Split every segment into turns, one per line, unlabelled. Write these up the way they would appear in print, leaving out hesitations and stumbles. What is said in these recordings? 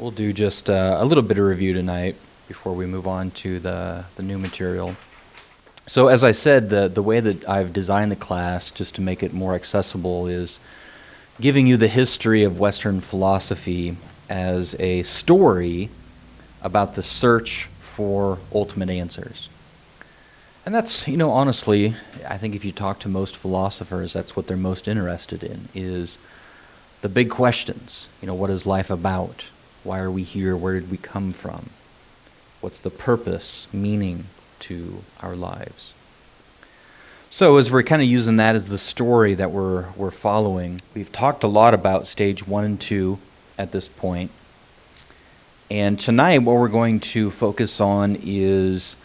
We'll do just a little bit of review tonight before we move on to the new material. So as I said, the way that I've designed the class, just to make it more accessible, is giving you the history of Western philosophy as a story about the search for ultimate answers. And that's, honestly, I think if you talk to most philosophers, that's what they're most interested in, is the big questions. What is life about? Why are we here? Where did we come from? What's the purpose, meaning to our lives? So as we're kind of using that as the story that we're following, we've talked a lot about stage 1 and 2 at this point. And tonight what we're going to focus on is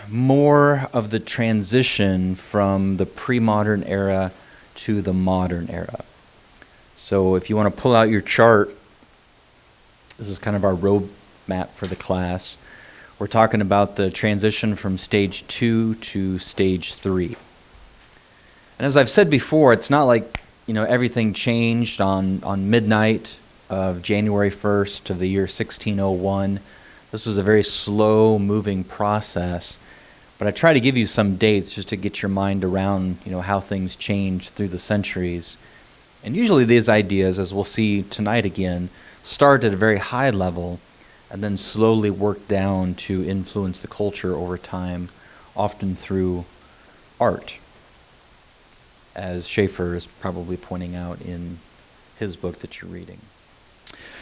more of the transition from the pre-modern era to the modern era. So if you want to pull out your chart, this is kind of our roadmap for the class. We're talking about the transition from stage 2 to stage 3. And as I've said before, it's not like, everything changed on midnight of January 1st of the year 1601. This was a very slow-moving process. But I try to give you some dates just to get your mind around, how things change through the centuries. And usually these ideas, as we'll see tonight again, start at a very high level and then slowly work down to influence the culture over time, often through art, as Schaeffer is probably pointing out in his book that you're reading.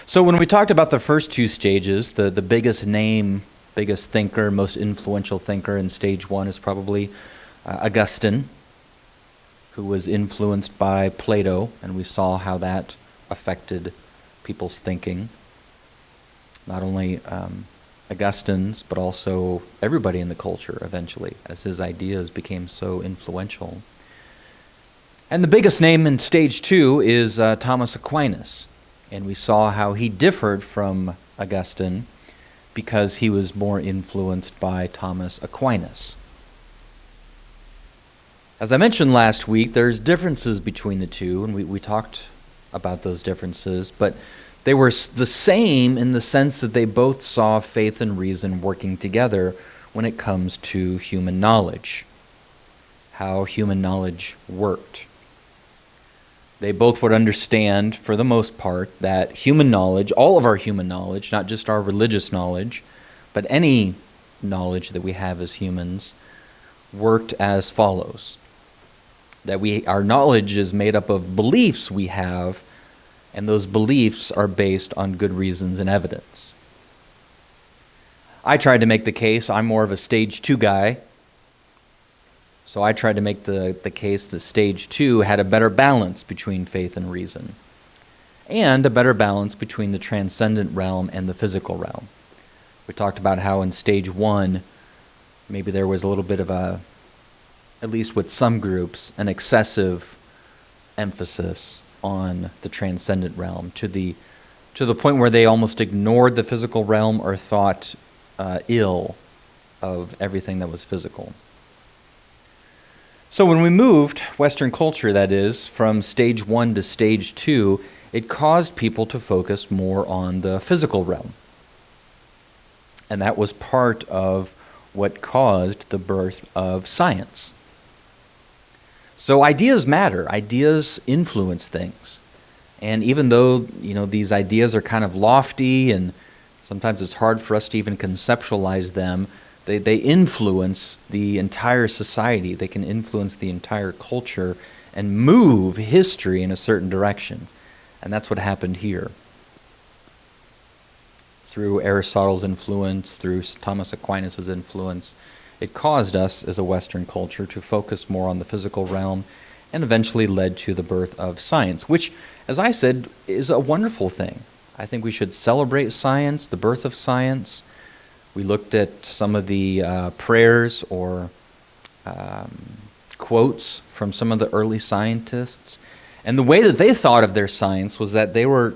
So when we talked about the first two stages, the biggest name, biggest thinker, most influential thinker in stage 1 is probably Augustine, who was influenced by Plato, and we saw how that affected people's thinking. Not only Augustine's, but also everybody in the culture eventually, as his ideas became so influential. And the biggest name in stage 2 is Thomas Aquinas, and we saw how he differed from Augustine because he was more influenced by Thomas Aquinas. As I mentioned last week, there's differences between the two, and we talked about those differences, but they were the same in the sense that they both saw faith and reason working together when it comes to human knowledge, how human knowledge worked. They both would understand, for the most part, that human knowledge, all of our human knowledge, not just our religious knowledge, but any knowledge that we have as humans, worked as follows. That our knowledge is made up of beliefs we have, and those beliefs are based on good reasons and evidence. I tried to make the case, I'm more of a stage 2 guy, so I tried to make the case that stage 2 had a better balance between faith and reason, and a better balance between the transcendent realm and the physical realm. We talked about how in stage 1, maybe there was a little bit of at least with some groups, an excessive emphasis on the transcendent realm to the point where they almost ignored the physical realm or thought ill of everything that was physical. So when we moved, Western culture that is, from stage 1 to stage 2, it caused people to focus more on the physical realm. And that was part of what caused the birth of science. So ideas matter. Ideas influence things. And even though, these ideas are kind of lofty and sometimes it's hard for us to even conceptualize them, they influence the entire society. They can influence the entire culture and move history in a certain direction. And that's what happened here. Through Aristotle's influence, through Thomas Aquinas' influence, it caused us as a Western culture to focus more on the physical realm and eventually led to the birth of science, which, as I said, is a wonderful thing. I think we should celebrate science, the birth of science. We looked at some of the prayers or quotes from some of the early scientists. And the way that they thought of their science was that they were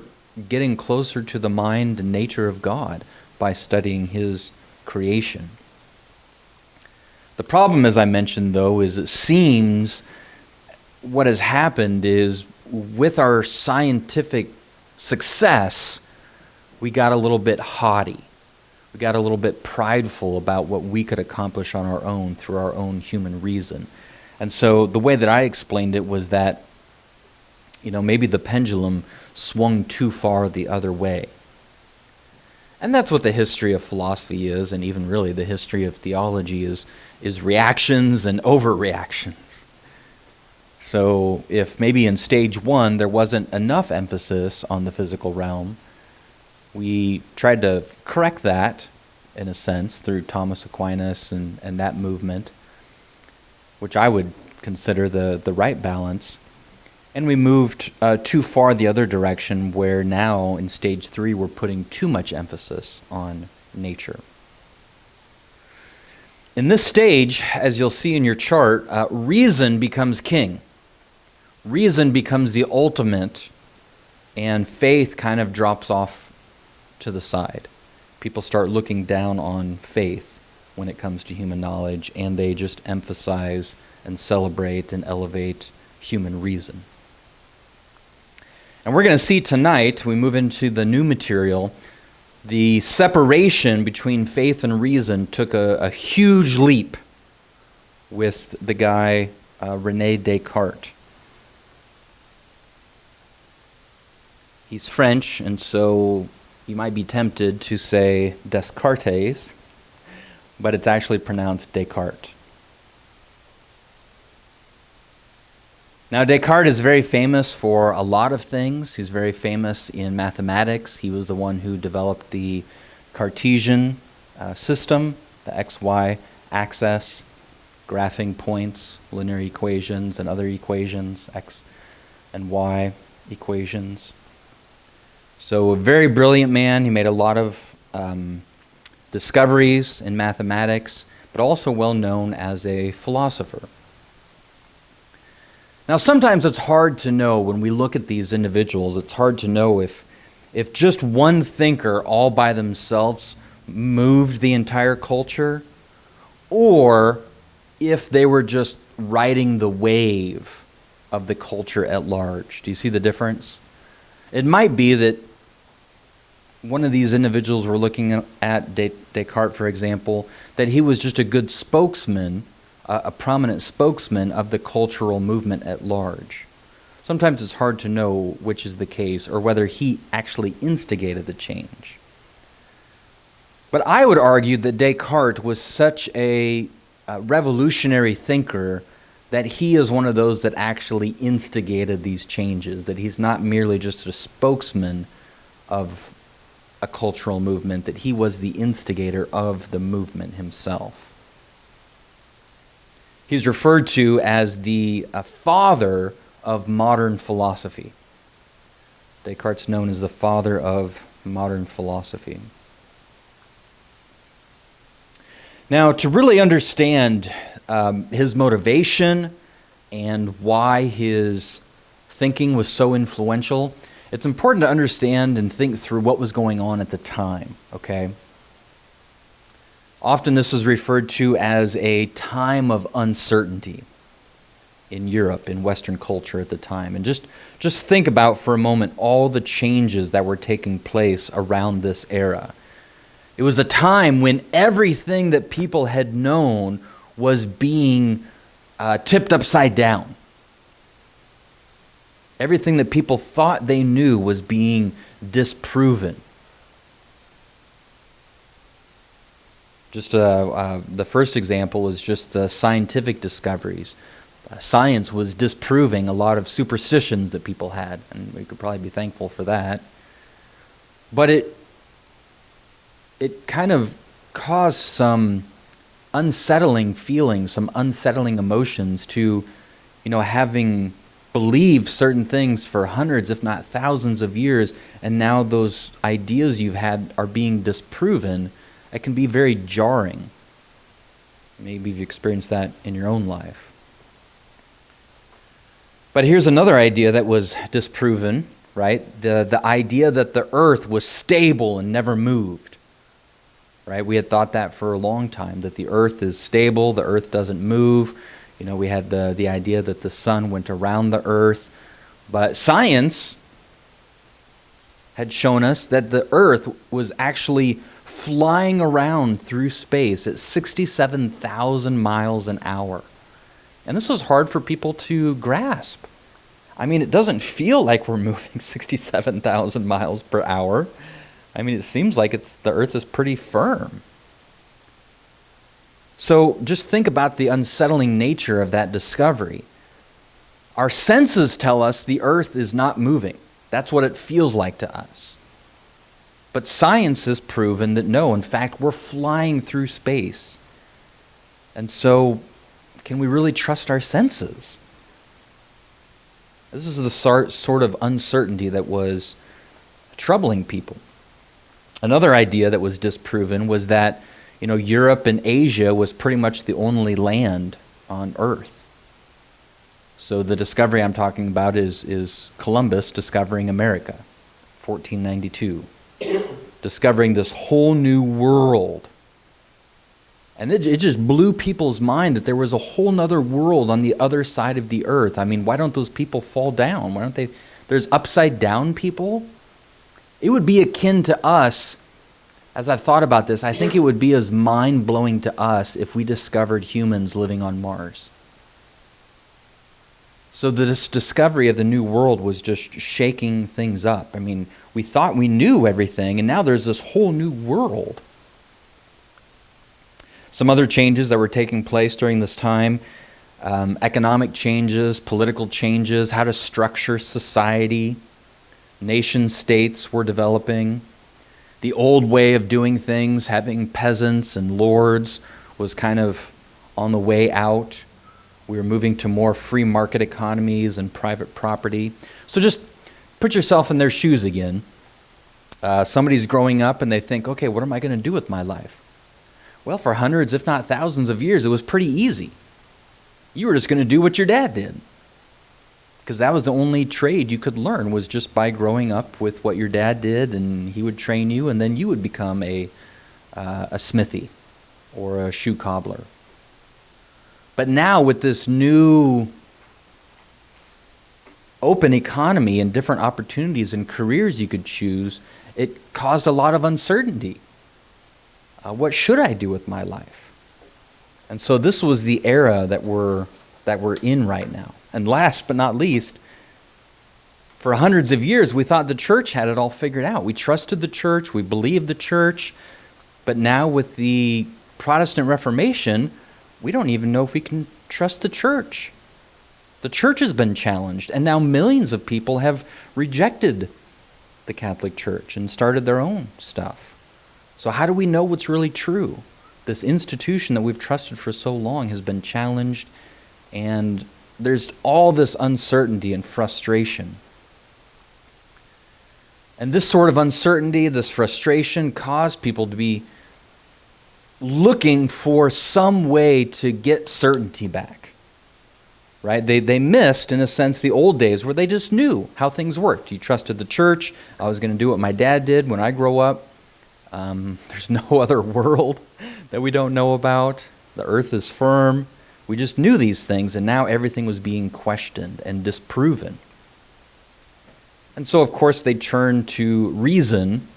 getting closer to the mind and nature of God by studying His creation. The problem, as I mentioned, though, is it seems what has happened is with our scientific success, we got a little bit haughty. We got a little bit prideful about what we could accomplish on our own through our own human reason. And so the way that I explained it was that, maybe the pendulum swung too far the other way. And that's what the history of philosophy is, and even really the history of theology is reactions and overreactions. So if maybe in stage one there wasn't enough emphasis on the physical realm, we tried to correct that, in a sense, through Thomas Aquinas and that movement, which I would consider the right balance. And we moved too far the other direction, where now in stage 3 we're putting too much emphasis on nature. In this stage, as you'll see in your chart, reason becomes king. Reason becomes the ultimate, and faith kind of drops off to the side. People start looking down on faith when it comes to human knowledge, and they just emphasize and celebrate and elevate human reason. And we're going to see tonight, we move into the new material, the separation between faith and reason took a huge leap with the guy René Descartes. He's French, and so you might be tempted to say Descartes, but it's actually pronounced Descartes. Now, Descartes is very famous for a lot of things. He's very famous in mathematics. He was the one who developed the Cartesian system, the XY axis, graphing points, linear equations, and other equations, X and Y equations. So a very brilliant man. He made a lot of discoveries in mathematics, but also well known as a philosopher. Now, sometimes it's hard to know when we look at these individuals, it's hard to know if just one thinker all by themselves moved the entire culture, or if they were just riding the wave of the culture at large. Do you see the difference? It might be that one of these individuals we're looking at, Descartes, for example, that he was just a good spokesman, a prominent spokesman of the cultural movement at large. Sometimes it's hard to know which is the case, or whether he actually instigated the change. But I would argue that Descartes was such a revolutionary thinker that he is one of those that actually instigated these changes, that he's not merely just a spokesman of a cultural movement, that he was the instigator of the movement himself. He's referred to as the father of modern philosophy. Descartes is known as the father of modern philosophy. Now, to really understand his motivation and why his thinking was so influential, it's important to understand and think through what was going on at the time, okay? Often this is referred to as a time of uncertainty in Europe, in Western culture at the time. And just think about for a moment all the changes that were taking place around this era. It was a time when everything that people had known was being tipped upside down. Everything that people thought they knew was being disproven. Just the first example is just the scientific discoveries. Science was disproving a lot of superstitions that people had, and we could probably be thankful for that. But it kind of caused some unsettling feelings, some unsettling emotions to, having believed certain things for hundreds, if not thousands of years, and now those ideas you've had are being disproven. It can be very jarring. Maybe you've experienced that in your own life. But here's another idea that was disproven, right? The idea that the earth was stable and never moved, right? We had thought that for a long time, that the earth is stable, the earth doesn't move. We had the idea that the sun went around the earth. But science had shown us that the Earth was actually flying around through space at 67,000 miles an hour. And this was hard for people to grasp. I mean, it doesn't feel like we're moving 67,000 miles per hour. I mean, it seems like the Earth is pretty firm. So just think about the unsettling nature of that discovery. Our senses tell us the Earth is not moving. That's what it feels like to us. But science has proven that no, in fact, we're flying through space. And so, can we really trust our senses? This is the sort of uncertainty that was troubling people. Another idea that was disproven was that, Europe and Asia was pretty much the only land on Earth. So the discovery I'm talking about is Columbus discovering America, 1492. Discovering this whole new world. And it just blew people's mind that there was a whole nother world on the other side of the earth. I mean, why don't those people fall down? Why don't they? There's upside down people? It would be akin to us, as I've thought about this, I think it would be as mind-blowing to us if we discovered humans living on Mars. So this discovery of the new world was just shaking things up. I mean, we thought we knew everything, and now there's this whole new world. Some other changes that were taking place during this time, economic changes, political changes, how to structure society, nation states were developing. The old way of doing things, having peasants and lords, was kind of on the way out. We were moving to more free market economies and private property. So just put yourself in their shoes again. Somebody's growing up and they think, okay, what am I going to do with my life? Well, for hundreds, if not thousands of years, it was pretty easy. You were just going to do what your dad did. Because that was the only trade you could learn, was just by growing up with what your dad did, and he would train you, and then you would become a smithy or a shoe cobbler. But now with this new open economy and different opportunities and careers you could choose, it caused a lot of uncertainty. What should I do with my life? And so this was the era that we're in right now. And last but not least, for hundreds of years, we thought the church had it all figured out. We trusted the church, we believed the church, but now with the Protestant Reformation, we don't even know if we can trust the church. The church has been challenged, and now millions of people have rejected the Catholic Church and started their own stuff. So how do we know what's really true? This institution that we've trusted for so long has been challenged, and there's all this uncertainty and frustration. And this sort of uncertainty, this frustration, caused people to be looking for some way to get certainty back. Right? They missed, in a sense, the old days where they just knew how things worked. You trusted the church. I was going to do what my dad did when I grow up. There's no other world that we don't know about. The earth is firm. We just knew these things, and now everything was being questioned and disproven. And so, of course, they turned to reason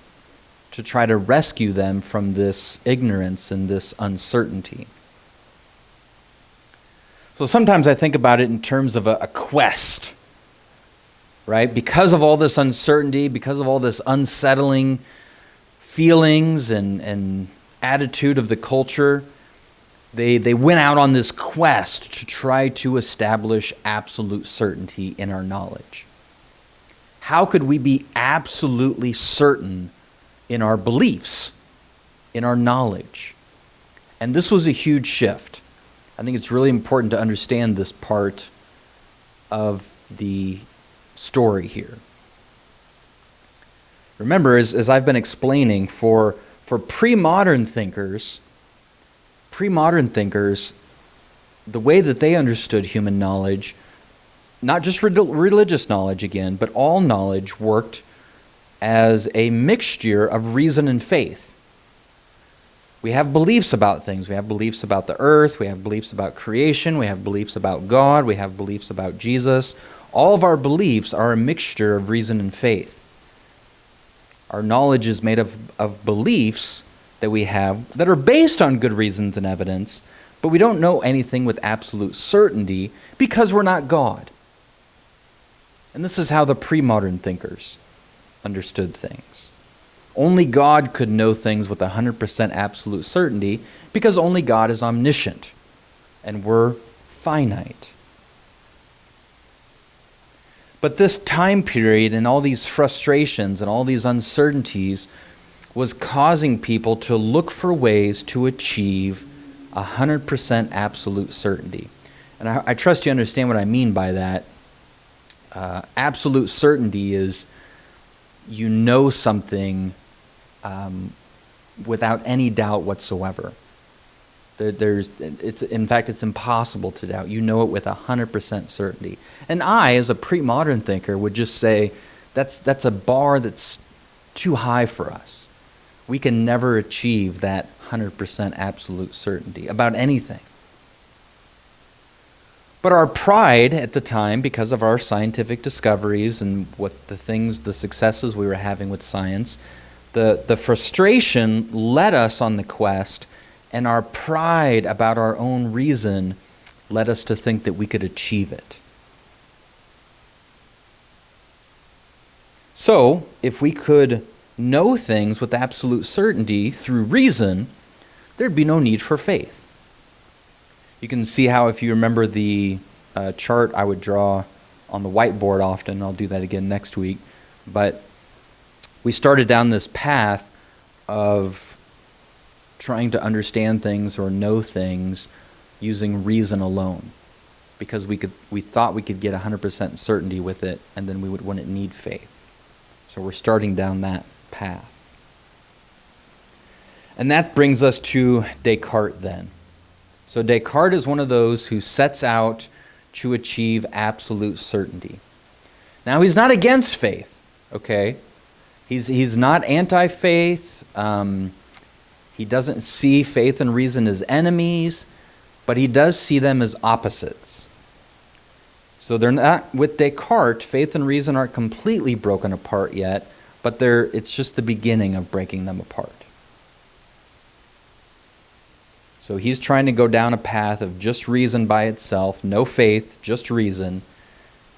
to try to rescue them from this ignorance and this uncertainty. So sometimes I think about it in terms of a quest, right? Because of all this uncertainty, because of all this unsettling feelings and attitude of the culture, they went out on this quest to try to establish absolute certainty in our knowledge. How could we be absolutely certain in our beliefs, in our knowledge? And this was a huge shift. I think it's really important to understand this part of the story here. Remember, as I've been explaining, for pre-modern thinkers, the way that they understood human knowledge, not just religious knowledge again, but all knowledge worked as a mixture of reason and faith. We have beliefs about things. We have beliefs about the earth. We have beliefs about creation. We have beliefs about God. We have beliefs about Jesus. All of our beliefs are a mixture of reason and faith. Our knowledge is made of beliefs that we have that are based on good reasons and evidence, but we don't know anything with absolute certainty because we're not God. And this is how the pre-modern thinkers understood things. Only God could know things with 100% absolute certainty because only God is omniscient and we're finite. But this time period and all these frustrations and all these uncertainties was causing people to look for ways to achieve 100% absolute certainty. And I trust you understand what I mean by that. Absolute certainty is you know something without any doubt whatsoever. In fact, it's impossible to doubt. You know it with 100% certainty. And I, as a pre-modern thinker, would just say that's a bar that's too high for us. We can never achieve that 100% absolute certainty about anything. But our pride at the time, because of our scientific discoveries and the successes we were having with science, the frustration led us on the quest, and our pride about our own reason led us to think that we could achieve it. So, if we could know things with absolute certainty through reason, there'd be no need for faith. You can see how, if you remember the chart I would draw on the whiteboard often, I'll do that again next week, but we started down this path of trying to understand things or know things using reason alone, because we thought we could get 100% certainty with it, and then we wouldn't need faith. So we're starting down that path. And that brings us to Descartes then. So Descartes is one of those who sets out to achieve absolute certainty. Now, he's not against faith, okay? He's not anti-faith. He doesn't see faith and reason as enemies, but he does see them as opposites. So they're not, with Descartes, faith and reason aren't completely broken apart yet, but it's just the beginning of breaking them apart. So he's trying to go down a path of just reason by itself, no faith, just reason,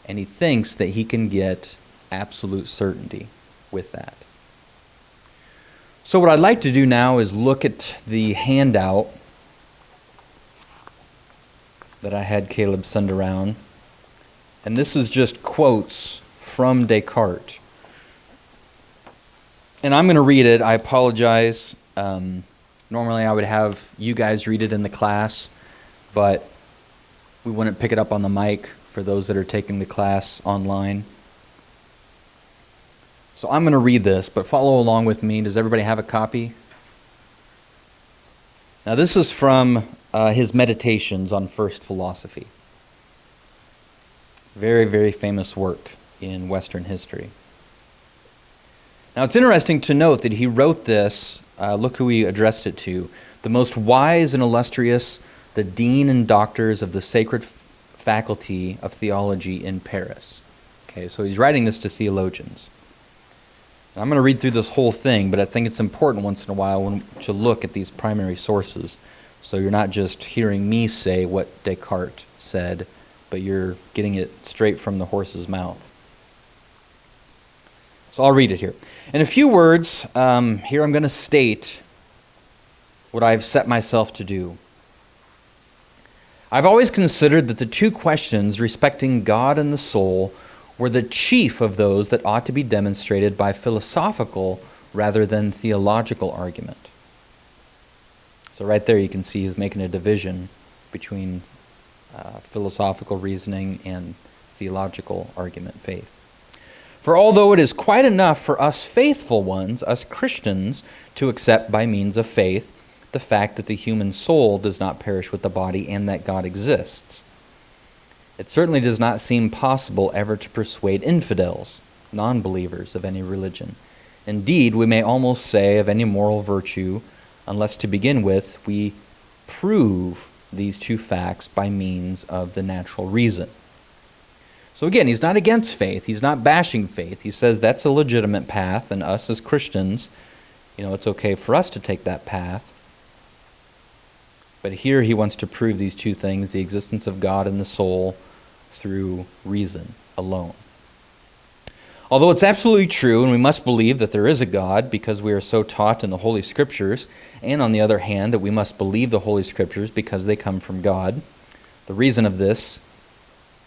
and he thinks that he can get absolute certainty with that. So what I'd like to do now is look at the handout that I had Caleb send around. And this is just quotes from Descartes. And I'm going to read it. I apologize. Normally I would have you guys read it in the class, but we wouldn't pick it up on the mic for those that are taking the class online. So I'm going to read this, but follow along with me. Does everybody have a copy? Now this is from his Meditations on First Philosophy. Very, very famous work in Western history. Now it's interesting to note that he wrote this, look who he addressed it to, the most wise and illustrious, the dean and doctors of the sacred faculty of theology in Paris. Okay, so he's writing this to theologians. And I'm going to read through this whole thing, but I think it's important once in a while to look at these primary sources, so you're not just hearing me say what Descartes said, but you're getting it straight from the horse's mouth. So I'll read it here. In a few words, here I'm going to state what I've set myself to do. I've always considered that the two questions respecting God and the soul were the chief of those that ought to be demonstrated by philosophical rather than theological argument. So right there you can see he's making a division between philosophical reasoning and theological argument, faith. For although it is quite enough for us faithful ones, us Christians, to accept by means of faith the fact that the human soul does not perish with the body and that God exists, it certainly does not seem possible ever to persuade infidels, non-believers of any religion. Indeed, we may almost say of any moral virtue, unless to begin with, we prove these two facts by means of the natural reason. So again, he's not against faith. He's not bashing faith. He says that's a legitimate path, and us as Christians, it's okay for us to take that path. But here he wants to prove these two things, the existence of God and the soul, through reason alone. Although it's absolutely true, and we must believe that there is a God because we are so taught in the Holy Scriptures, and on the other hand, that we must believe the Holy Scriptures because they come from God. The reason of this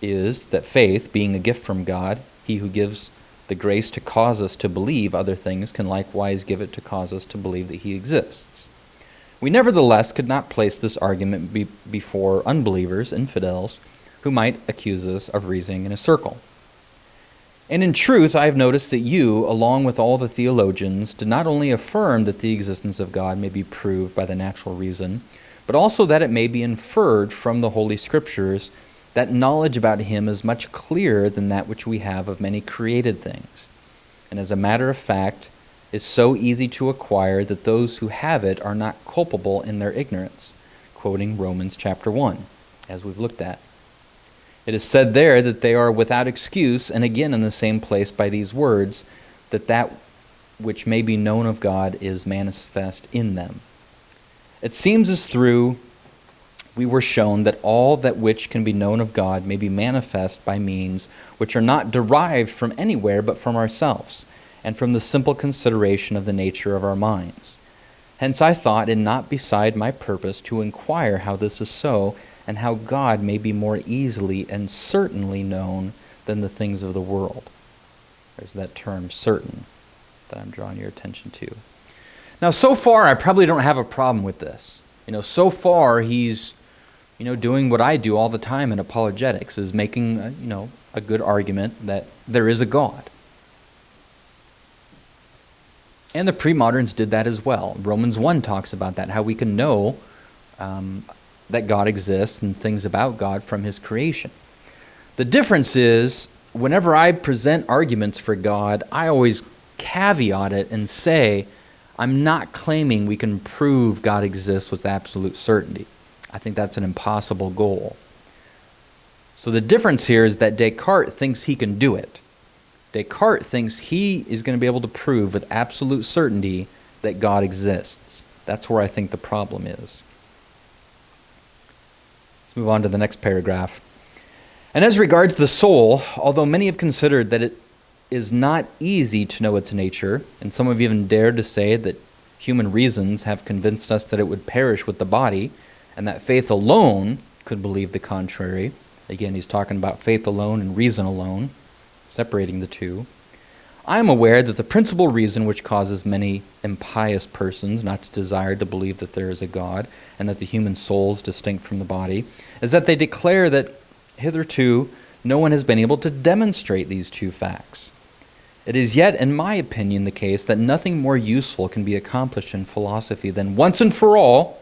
is that faith, being a gift from God, he who gives the grace to cause us to believe other things can likewise give it to cause us to believe that he exists. We nevertheless could not place this argument before unbelievers, infidels, who might accuse us of reasoning in a circle. And in truth, I have noticed that you, along with all the theologians, did not only affirm that the existence of God may be proved by the natural reason, but also that it may be inferred from the Holy Scriptures that knowledge about him is much clearer than that which we have of many created things, and as a matter of fact, is so easy to acquire that those who have it are not culpable in their ignorance, quoting Romans chapter 1, as we've looked at. It is said there that they are without excuse, and again in the same place by these words, that which may be known of God is manifest in them. It seems as through we were shown that all that which can be known of God may be manifest by means which are not derived from anywhere but from ourselves, and from the simple consideration of the nature of our minds. Hence I thought it not beside my purpose to inquire how this is so, and how God may be more easily and certainly known than the things of the world. There's that term, certain, that I'm drawing your attention to. Now, so far, I probably don't have a problem with this. So far, he's, doing what I do all the time in apologetics, is making, a good argument that there is a God. And the pre-moderns did that as well. Romans 1 talks about that, how we can know that God exists and things about God from his creation. The difference is, whenever I present arguments for God, I always caveat it and say, I'm not claiming we can prove God exists with absolute certainty. I think that's an impossible goal. So the difference here is that Descartes thinks he can do it. Descartes thinks he is going to be able to prove with absolute certainty that God exists. That's where I think the problem is. Let's move on to the next paragraph. And as regards the soul, although many have considered that it is not easy to know its nature, and some have even dared to say that human reasons have convinced us that it would perish with the body, and that faith alone could believe the contrary. Again, he's talking about faith alone and reason alone, separating the two. I am aware that the principal reason which causes many impious persons not to desire to believe that there is a God and that the human soul is distinct from the body is that they declare that hitherto no one has been able to demonstrate these two facts. It is yet, in my opinion, the case that nothing more useful can be accomplished in philosophy than once and for all,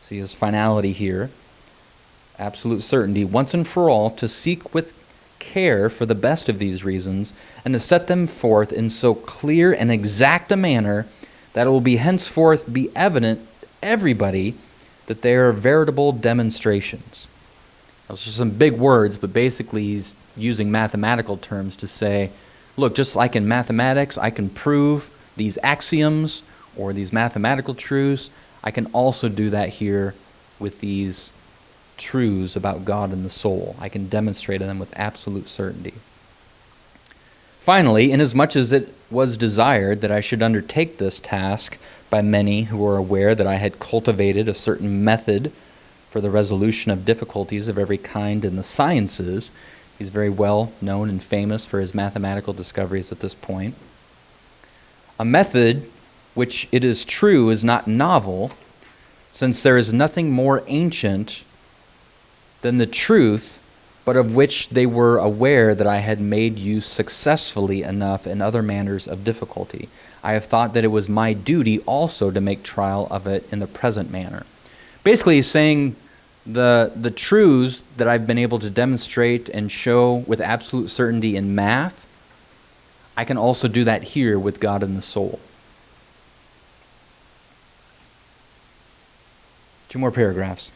see his finality here, absolute certainty, once and for all, to seek with care for the best of these reasons, and to set them forth in so clear and exact a manner that it will be henceforth be evident to everybody that they are veritable demonstrations. Those are some big words, but basically he's using mathematical terms to say, look, just like in mathematics, I can prove these axioms or these mathematical truths, I can also do that here with these truths about God and the soul. I can demonstrate them with absolute certainty. Finally, inasmuch as it was desired that I should undertake this task by many who were aware that I had cultivated a certain method for the resolution of difficulties of every kind in the sciences, he's very well known and famous for his mathematical discoveries at this point, a method which it is true is not novel, since there is nothing more ancient than the truth, but of which they were aware that I had made use successfully enough in other manners of difficulty. I have thought that it was my duty also to make trial of it in the present manner. Basically, he's saying the truths that I've been able to demonstrate and show with absolute certainty in math, I can also do that here with God and the soul. 2 more paragraphs.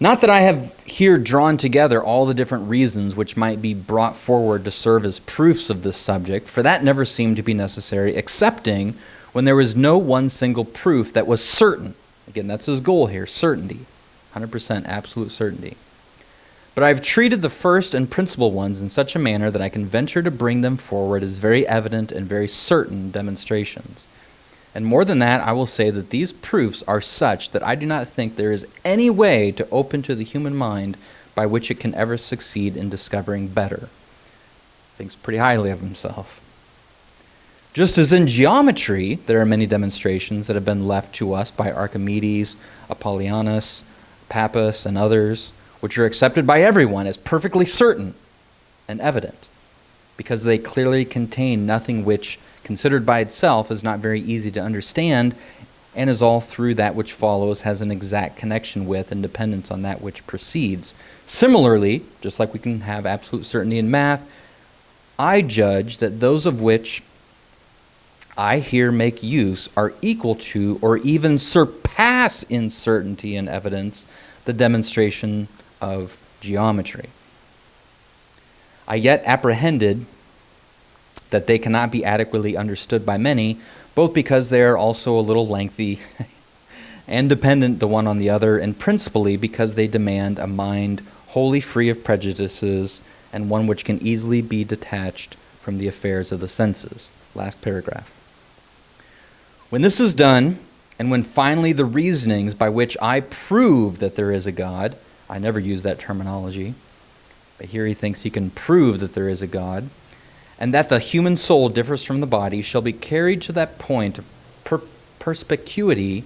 Not that I have here drawn together all the different reasons which might be brought forward to serve as proofs of this subject, for that never seemed to be necessary, excepting when there was no one single proof that was certain. Again, that's his goal here, certainty, 100% absolute certainty. But I have treated the first and principal ones in such a manner that I can venture to bring them forward as very evident and very certain demonstrations. And more than that, I will say that these proofs are such that I do not think there is any way to open to the human mind by which it can ever succeed in discovering better. Thinks pretty highly of himself. Just as in geometry, there are many demonstrations that have been left to us by Archimedes, Apollonius, Pappus, and others, which are accepted by everyone as perfectly certain and evident, because they clearly contain nothing which, considered by itself, is not very easy to understand, and is all through that which follows has an exact connection with and dependence on that which precedes. Similarly, just like we can have absolute certainty in math, I judge that those of which I here make use are equal to or even surpass in certainty and evidence the demonstration of geometry. I yet apprehended that they cannot be adequately understood by many, both because they are also a little lengthy and dependent the one on the other, and principally because they demand a mind wholly free of prejudices and one which can easily be detached from the affairs of the senses. Last paragraph. When this is done, and when finally the reasonings by which I prove that there is a God, I never use that terminology, but here he thinks he can prove that there is a God, and that the human soul differs from the body, shall be carried to that point of perspicuity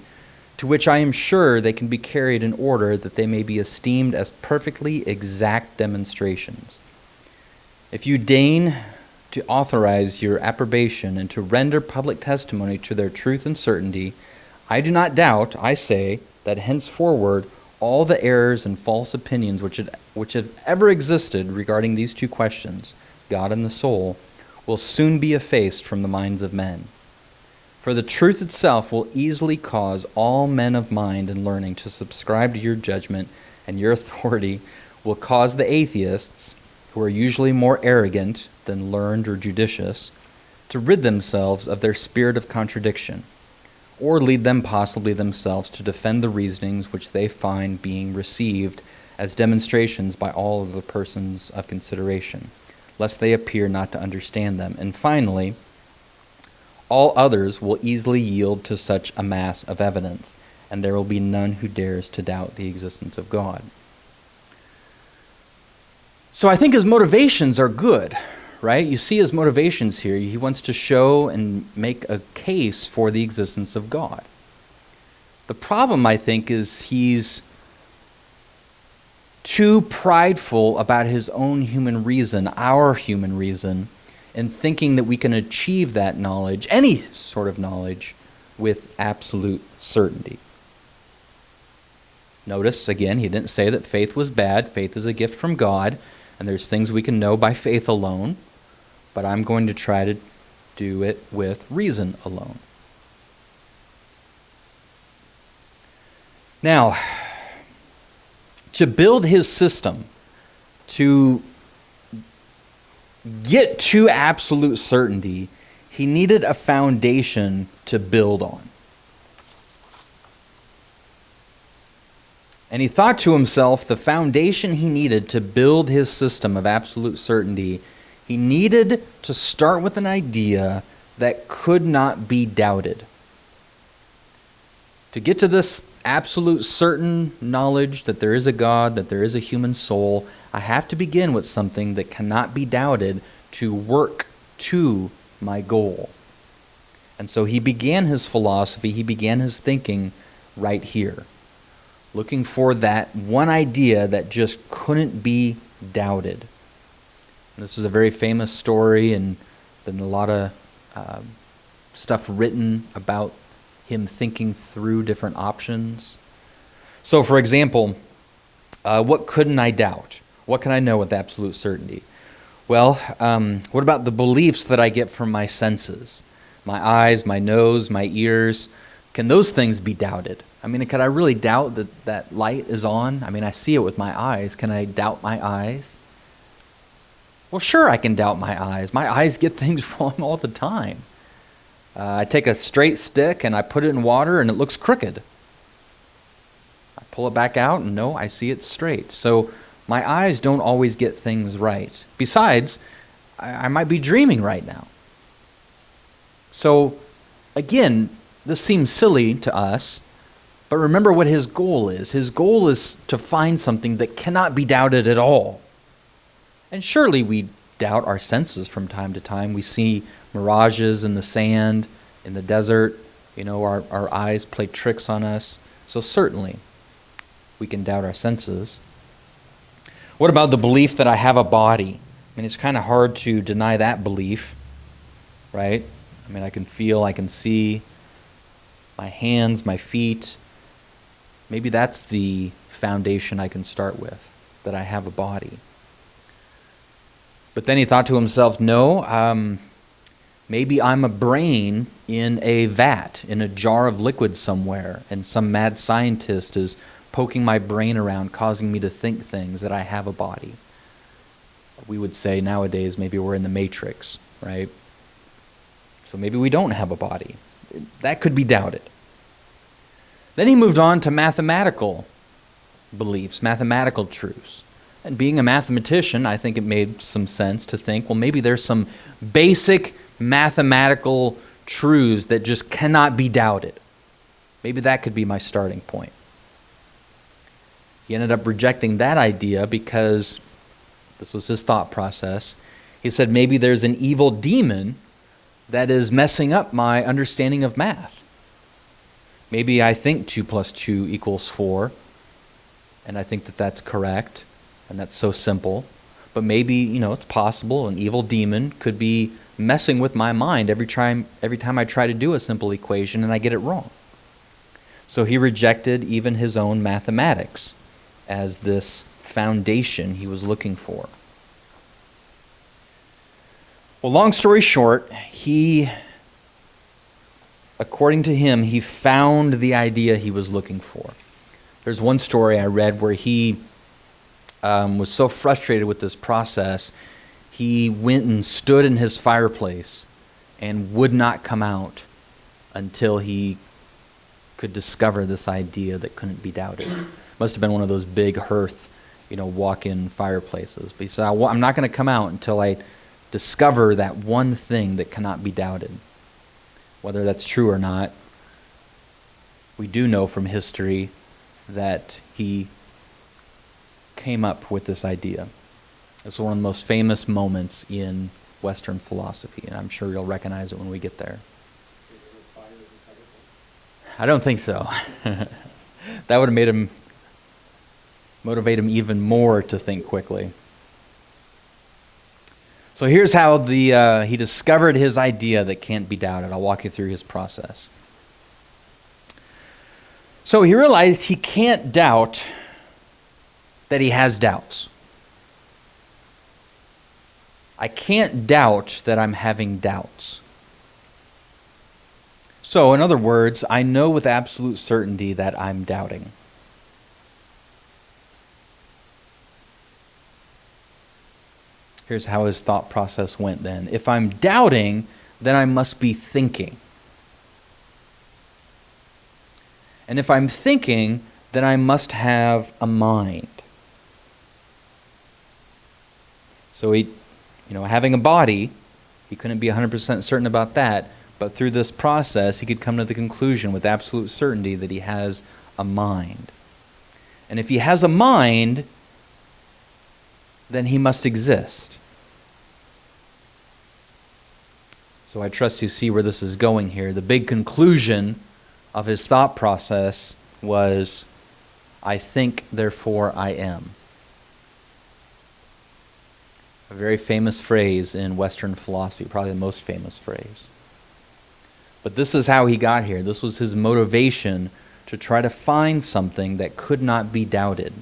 to which I am sure they can be carried in order that they may be esteemed as perfectly exact demonstrations. If you deign to authorize your approbation and to render public testimony to their truth and certainty, I do not doubt, I say, that henceforward all the errors and false opinions which have ever existed regarding these two questions, God and the soul, will soon be effaced from the minds of men. For the truth itself will easily cause all men of mind and learning to subscribe to your judgment, and your authority will cause the atheists, who are usually more arrogant than learned or judicious, to rid themselves of their spirit of contradiction, or lead them possibly themselves to defend the reasonings which they find being received as demonstrations by all of the persons of consideration, lest they appear not to understand them. And finally, all others will easily yield to such a mass of evidence, and there will be none who dares to doubt the existence of God. So I think his motivations are good, right? You see his motivations here. He wants to show and make a case for the existence of God. The problem, I think, is he's too prideful about his own human reason, our human reason, in thinking that we can achieve that knowledge, any sort of knowledge, with absolute certainty. Notice, again, he didn't say that faith was bad. Faith is a gift from God, and there's things we can know by faith alone, but I'm going to try to do it with reason alone. Now, to build his system, to get to absolute certainty, he needed a foundation to build on. And he thought to himself, the foundation he needed to build his system of absolute certainty, he needed to start with an idea that could not be doubted. To get to this absolute certain knowledge that there is a God, that there is a human soul, I have to begin with something that cannot be doubted to work to my goal. And so he began his philosophy, he began his thinking right here, looking for that one idea that just couldn't be doubted. And this is a very famous story, and been a lot of stuff written about him thinking through different options. So, for example, what couldn't I doubt? What can I know with absolute certainty? Well, what about the beliefs that I get from my senses? My eyes, my nose, my ears. Can those things be doubted? I mean, could I really doubt that that light is on? I mean, I see it with my eyes. Can I doubt my eyes? Well, sure, I can doubt my eyes. My eyes get things wrong all the time. I take a straight stick and I put it in water and it looks crooked. I pull it back out and no, I see it straight. So my eyes don't always get things right. Besides, I might be dreaming right now. So, again, this seems silly to us, but remember what his goal is. His goal is to find something that cannot be doubted at all. And surely we doubt our senses from time to time. We see mirages in the sand, in the desert. Our eyes play tricks on us. So certainly we can doubt our senses. What about the belief that I have a body? I mean, it's kind of hard to deny that belief, right? I mean, I can feel, I can see my hands, my feet. Maybe that's the foundation I can start with, that I have a body. But then he thought to himself, no, maybe I'm a brain in a vat, in a jar of liquid somewhere, and some mad scientist is poking my brain around, causing me to think things, that I have a body. We would say nowadays maybe we're in the Matrix, right? So maybe we don't have a body. That could be doubted. Then he moved on to mathematical beliefs, mathematical truths. And being a mathematician, I think it made some sense to think, well, maybe there's some basic mathematical truths that just cannot be doubted. Maybe that could be my starting point. He ended up rejecting that idea because this was his thought process. He said, maybe there's an evil demon that is messing up my understanding of math. Maybe I think 2 + 2 = 4, and I think that that's correct, and that's so simple. But maybe, it's possible an evil demon could be messing with my mind every time I try to do a simple equation and I get it wrong. So he rejected even his own mathematics as this foundation he was looking for. Well, long story short, according to him, he found the idea he was looking for. There's one story I read where he was so frustrated with this process, he went and stood in his fireplace and would not come out until he could discover this idea that couldn't be doubted. Must have been one of those big hearth, walk-in fireplaces. But he said, I'm not going to come out until I discover that one thing that cannot be doubted. Whether that's true or not, we do know from history that he came up with this idea. It's one of the most famous moments in Western philosophy, and I'm sure you'll recognize it when we get there. I don't think so. That would have motivate him even more to think quickly. So here's how he discovered his idea that can't be doubted. I'll walk you through his process. So he realized he can't doubt that he has doubts. I can't doubt that I'm having doubts. So, in other words, I know with absolute certainty that I'm doubting. Here's how his thought process went then. If I'm doubting, then I must be thinking. And if I'm thinking, then I must have a mind. So having a body, he couldn't be 100% certain about that, but through this process, he could come to the conclusion with absolute certainty that he has a mind. And if he has a mind, then he must exist. So I trust you see where this is going here. The big conclusion of his thought process was, I think, therefore I am. A very famous phrase in Western philosophy, probably the most famous phrase. But this is how he got here. This was his motivation to try to find something that could not be doubted.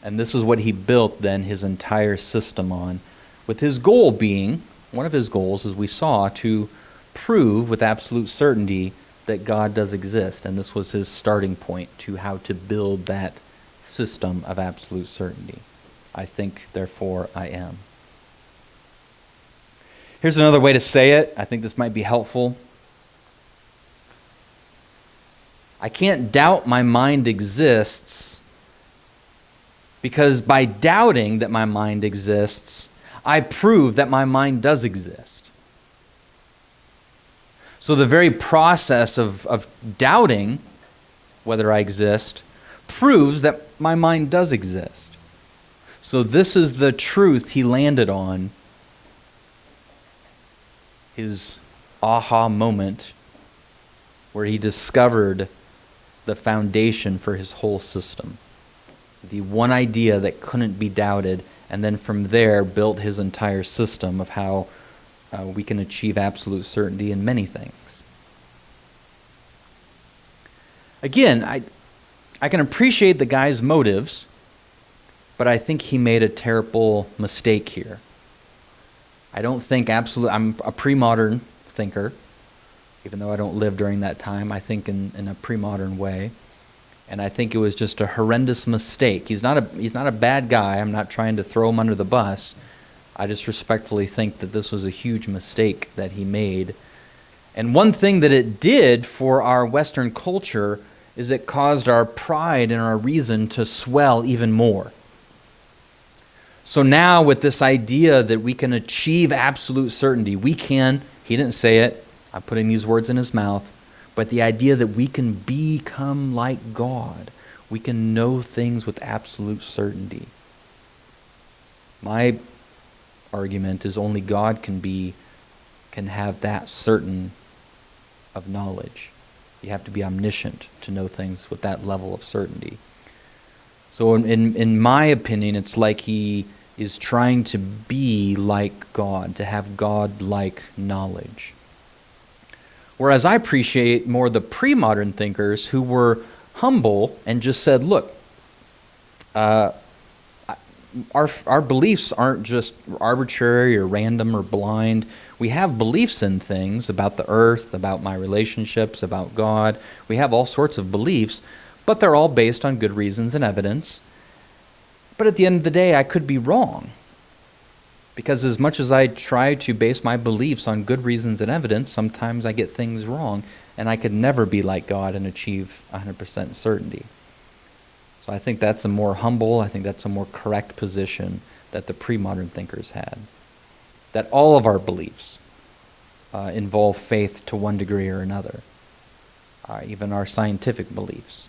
And this is what he built then his entire system on, with his goal being, one of his goals, as we saw, to prove with absolute certainty that God does exist. And this was his starting point to how to build that system of absolute certainty. I think, therefore I am. Here's another way to say it. I think this might be helpful. I can't doubt my mind exists because by doubting that my mind exists, I prove that my mind does exist. So the very process of doubting whether I exist proves that my mind does exist. So this is the truth he landed on, his aha moment, where he discovered the foundation for his whole system. The one idea that couldn't be doubted, and then from there built his entire system of how we can achieve absolute certainty in many things. Again, I can appreciate the guy's motives, but I think he made a terrible mistake here. I don't think I'm a pre-modern thinker, even though I don't live during that time. I think in a pre-modern way. And I think it was just a horrendous mistake. He's not a bad guy. I'm not trying to throw him under the bus. I just respectfully think that this was a huge mistake that he made. And one thing that it did for our Western culture is it caused our pride and our reason to swell even more. So now with this idea that we can achieve absolute certainty, he didn't say it, I'm putting these words in his mouth, but the idea that we can become like God, we can know things with absolute certainty. My argument is only God can have that certain of knowledge. You have to be omniscient to know things with that level of certainty. So in my opinion, it's like he is trying to be like God, to have God-like knowledge. Whereas I appreciate more the pre-modern thinkers who were humble and just said, look, our beliefs aren't just arbitrary or random or blind. We have beliefs in things about the earth, about my relationships, about God. We have all sorts of beliefs, but they're all based on good reasons and evidence. But at the end of the day, I could be wrong. Because as much as I try to base my beliefs on good reasons and evidence, sometimes I get things wrong, and I could never be like God and achieve 100% certainty. So I think that's a more humble, I think that's a more correct position that the pre-modern thinkers had. That all of our beliefs involve faith to one degree or another, even our scientific beliefs,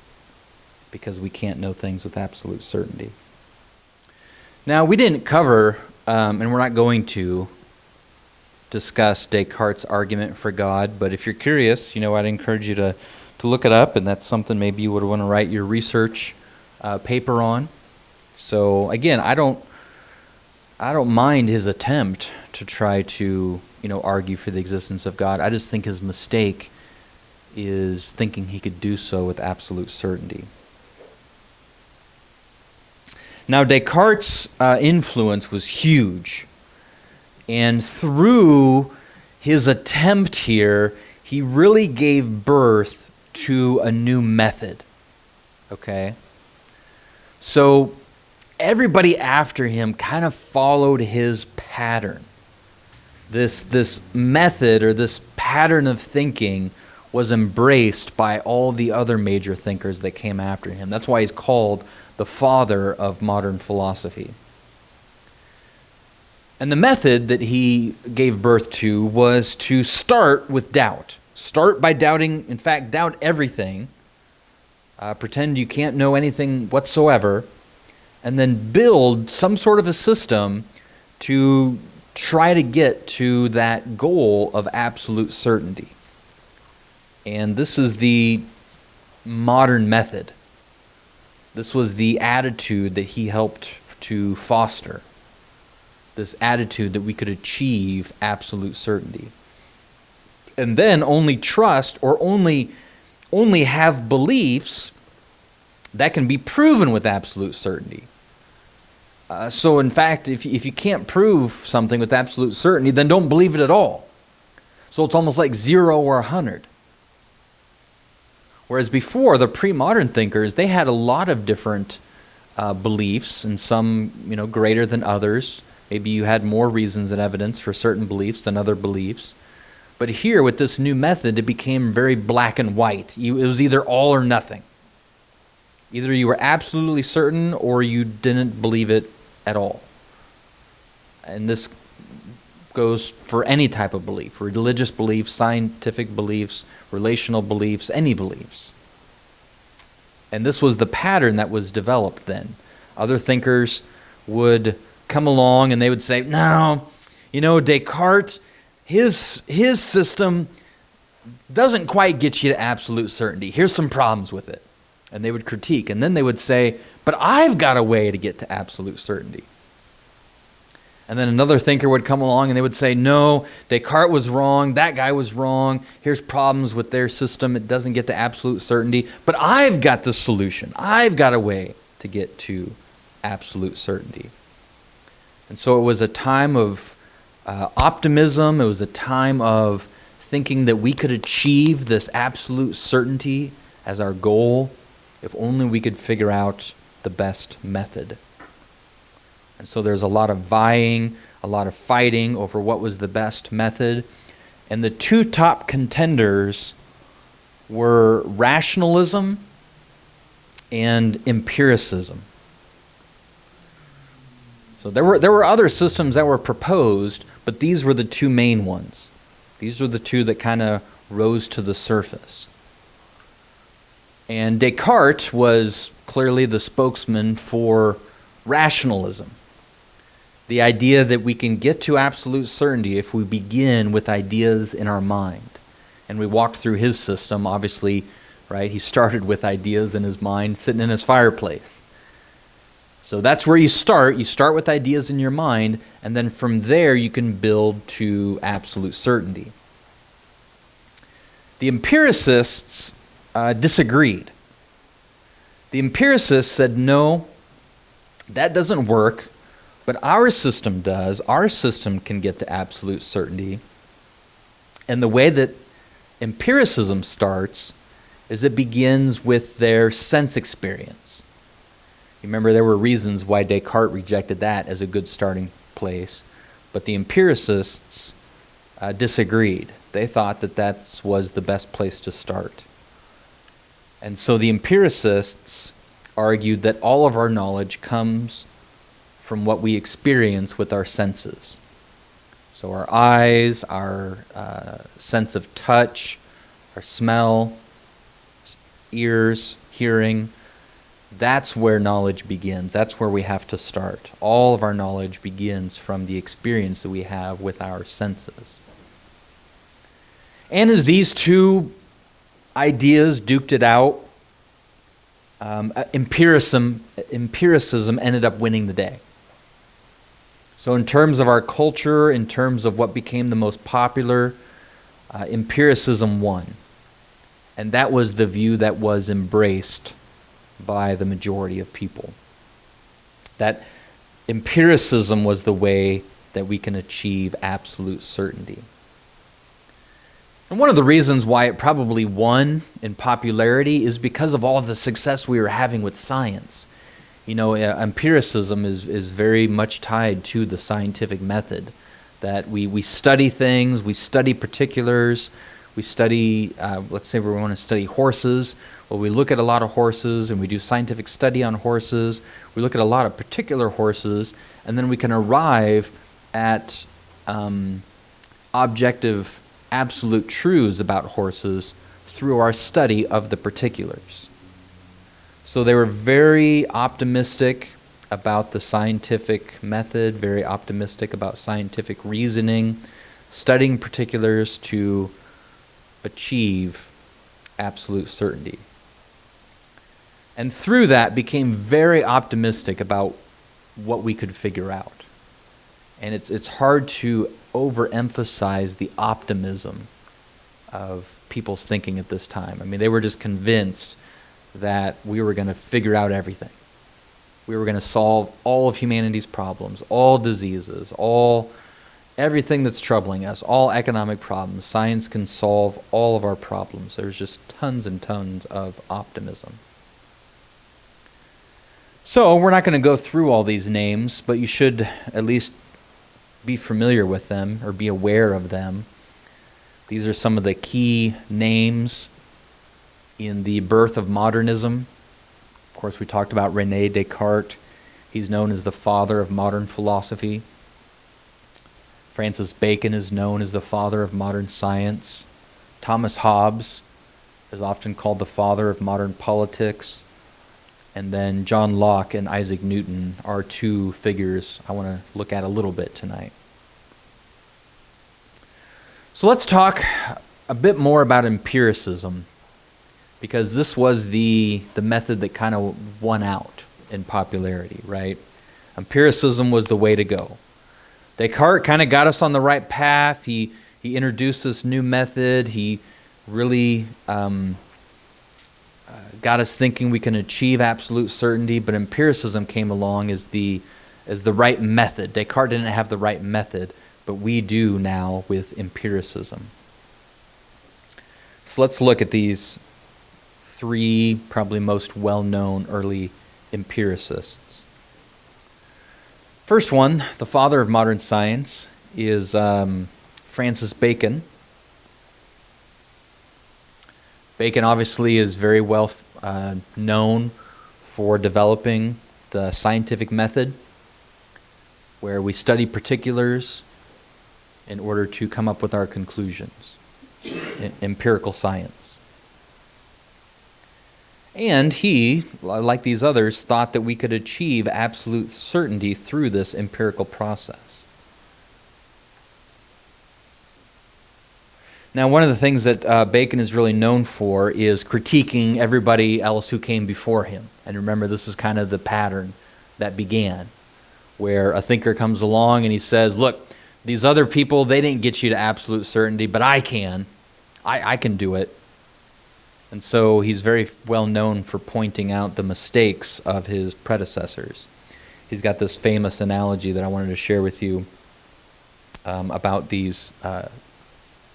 because we can't know things with absolute certainty. Now, we didn't cover, and we're not going to, discuss Descartes' argument for God, but if you're curious, I'd encourage you to look it up, and that's something maybe you would want to write your research paper on. So again, I don't mind his attempt to try to, argue for the existence of God. I just think his mistake is thinking he could do so with absolute certainty. Now, Descartes' influence was huge, and through his attempt here, he really gave birth to a new method, okay? So everybody after him kind of followed his pattern. This method or this pattern of thinking was embraced by all the other major thinkers that came after him. That's why he's called the father of modern philosophy. And the method that he gave birth to was to start with doubt. Start by doubting, in fact, doubt everything. Pretend you can't know anything whatsoever. And then build some sort of a system to try to get to that goal of absolute certainty. And this is the modern method. This was the attitude that he helped to foster. This attitude that we could achieve absolute certainty. And then only trust or only have beliefs that can be proven with absolute certainty. So in fact, if you can't prove something with absolute certainty, then don't believe it at all. So it's almost like 0 or 100. Whereas before, the pre-modern thinkers, they had a lot of different beliefs, and some, greater than others. Maybe you had more reasons and evidence for certain beliefs than other beliefs. But here, with this new method, it became very black and white. It was either all or nothing. Either you were absolutely certain or you didn't believe it at all. And this goes for any type of belief: religious beliefs, scientific beliefs, relational beliefs, any beliefs. And this was the pattern that was developed then. Other thinkers would come along and they would say, no, Descartes, his system doesn't quite get you to absolute certainty. Here's some problems with it. And they would critique. And then they would say, but I've got a way to get to absolute certainty. And then another thinker would come along and they would say, no, Descartes was wrong, that guy was wrong, here's problems with their system, it doesn't get to absolute certainty, but I've got the solution. I've got a way to get to absolute certainty. And so it was a time of optimism, it was a time of thinking that we could achieve this absolute certainty as our goal if only we could figure out the best method. And so there's a lot of vying, a lot of fighting over what was the best method. And the two top contenders were rationalism and empiricism. So there were other systems that were proposed, but these were the two main ones. These were the two that kind of rose to the surface. And Descartes was clearly the spokesman for rationalism. The idea that we can get to absolute certainty if we begin with ideas in our mind. And we walked through his system, obviously, right? He started with ideas in his mind, sitting in his fireplace. So that's where you start. You start with ideas in your mind, and then from there you can build to absolute certainty. The empiricists disagreed. The empiricists said, no, that doesn't work. But our system does. Our system can get to absolute certainty. And the way that empiricism starts is it begins with their sense experience. You remember there were reasons why Descartes rejected that as a good starting place. But the empiricists disagreed. They thought that was the best place to start. And so the empiricists argued that all of our knowledge comes from what we experience with our senses. So our eyes, our sense of touch, our smell, ears, hearing, that's where knowledge begins. That's where we have to start. All of our knowledge begins from the experience that we have with our senses. And as these two ideas duked it out, empiricism ended up winning the day. So in terms of our culture, in terms of what became the most popular, empiricism won. And that was the view that was embraced by the majority of people. That empiricism was the way that we can achieve absolute certainty. And one of the reasons why it probably won in popularity is because of all of the success we were having with science. Empiricism is very much tied to the scientific method, that we study things, we study particulars, we study, let's say we want to study horses. Well, we look at a lot of horses and we do scientific study on horses. We look at a lot of particular horses, and then we can arrive at objective, absolute truths about horses through our study of the particulars. So they were very optimistic about the scientific method, very optimistic about scientific reasoning, studying particulars to achieve absolute certainty. And through that became very optimistic about what we could figure out. And it's hard to overemphasize the optimism of people's thinking at this time. I mean, they were just convinced that we were going to figure out everything. We were going to solve all of humanity's problems, all diseases, all everything that's troubling us, all economic problems, science can solve all of our problems. There's just tons and tons of optimism. So we're not going to go through all these names, but you should at least be familiar with them or be aware of them. These are some of the key names in the birth of modernism. Of course, we talked about René Descartes. He's known as the father of modern philosophy. Francis Bacon is known as the father of modern science. Thomas Hobbes is often called the father of modern politics. And then John Locke and Isaac Newton are two figures I want to look at a little bit tonight. So let's talk a bit more about empiricism, because this was the method that kind of won out in popularity, right? Empiricism was the way to go. Descartes kind of got us on the right path. He introduced this new method. He really got us thinking we can achieve absolute certainty, but empiricism came along as the right method. Descartes didn't have the right method, but we do now with empiricism. So let's look at these three probably most well-known early empiricists. First one, the father of modern science, is Francis Bacon. Bacon obviously is very well known for developing the scientific method, where we study particulars in order to come up with our conclusions, empirical science. And he, like these others, thought that we could achieve absolute certainty through this empirical process. Now, one of the things that Bacon is really known for is critiquing everybody else who came before him. And remember, this is kind of the pattern that began, where a thinker comes along and he says, look, these other people, they didn't get you to absolute certainty, but I can. I can do it. And so he's very well known for pointing out the mistakes of his predecessors. He's got this famous analogy that I wanted to share with you about these